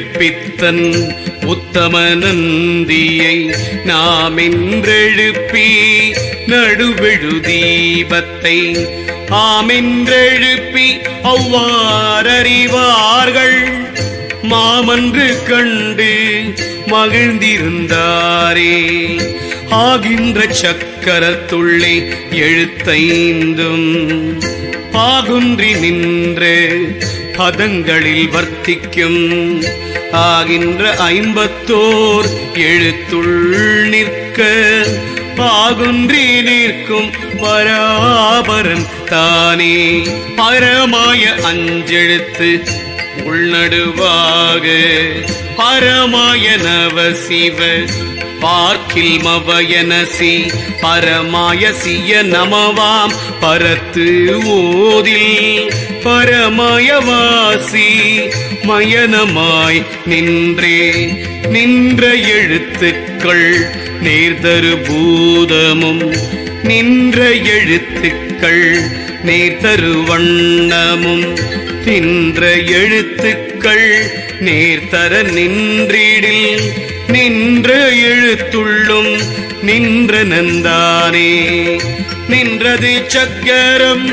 எழுப்பித்தன் உத்தம நந்தியை நாம் என்றெழுப்பி நடுவெழு தீபத்தை ஆமென்றெழுப்பி அவ்வாறறிவார்கள் மாமன்று கண்டு மகிழ்ந்திருந்தாரே. ஆகின்ற சக்கரத்துள்ளே எழுத்தைந்தும் ஆகுன்றி நின்ற பதங்களில் வர்த்திக்கும் ஆகின்ற 54 எழுத்துள் நிற்க பாகுன்றி நிற்கும் பராபரன் தானே. பரமாய அஞ்செழுத்து உள்நடுவாக பரமாய நவசிவ பார்க்கில் மவயனசி பரமாய சிய நமவாம் பரத்து ஓதில் பரமயவாசி மயனமாய் நின்ற எழுத்துக்கள் நேர்தரு பூதமும் நின்ற எழுத்துக்கள் நேர்தரு வண்ணமும் நின்ற எழுத்துக்கள் நேர்தர நின்றிடில் நின்ற எழுத்துள்ளும் நின்ற நந்தானே. நின்றது சக்கரம்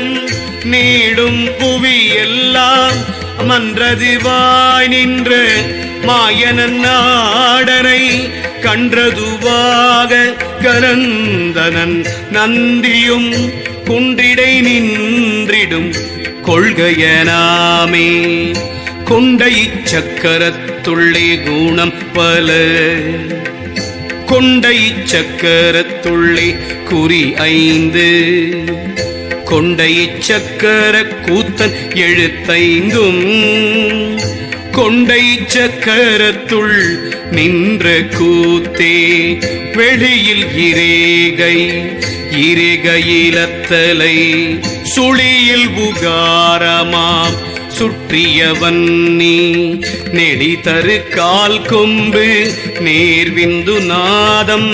நீடும் புவி எல்லாம் மன்றது வாய் நின்ற மாயனன் நாடனை கன்றதுவாக கரந்தனன் நந்தியும் குன்றிடை நின்றிடும் கொள்கையனாமே. கொண்ட இச்சக்கரத்துள்ளே குணம் பல கொண்ட இச்சக்கரத்துள்ளே குறி 5 கொண்ட இச்சக்கர கூத்தன் எழுத்தைந்தும் கொண்ட இச்சக்கரத்துள் நின்ற கூத்தே. வெளியில் இறைகையிலத்தலை சுழியில் உகாரமாம் சுற்றியவன் நீ நெடி தரு கால் கொம்பு நேர்விந்து நாதம்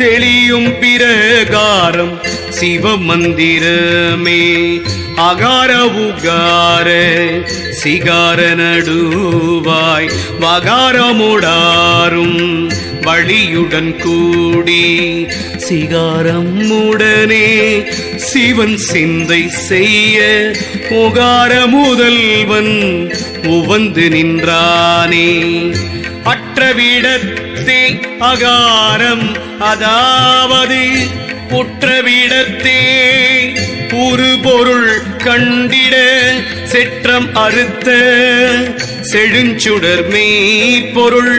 தெளியும் பிரகாரம் சிவமந்திரமே. அகார உகார சிகார நடுவாய் வகாரமுடாரும் வழியுடன் கூடி சிகாரம் உடனே சிவன் சிந்தை செய்ய உகார முதல்வன் உவந்து நின்றானே. அற்றவிடத்தே அகாரம் அதாவது உற்றவிடத்தே ஒரு பொருள் கண்டிட செற்றம் அறுத்த செழுஞ்சுடர் மெய்ப்பொருள்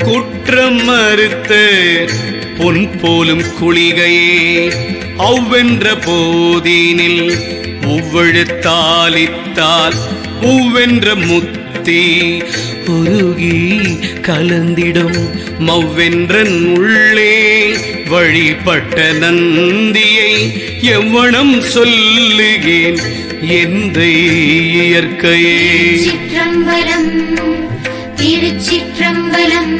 குற்றம் மறுத்த பொன் போலும் குளிகையே. அவ்வென்ற போதினில் உவ்வெழுத்தாலித்தால் உவ்வென்ற முத்தி உருகி கலந்திடும் மவ்வென்றன் உள்ளே வழிபட்ட நந்தியை எவ்வனம் சொல்லுகேன் எந்த இயற்கையே. திருச்சிற்றம்பலம் திருச்சிற்றம்பலம்.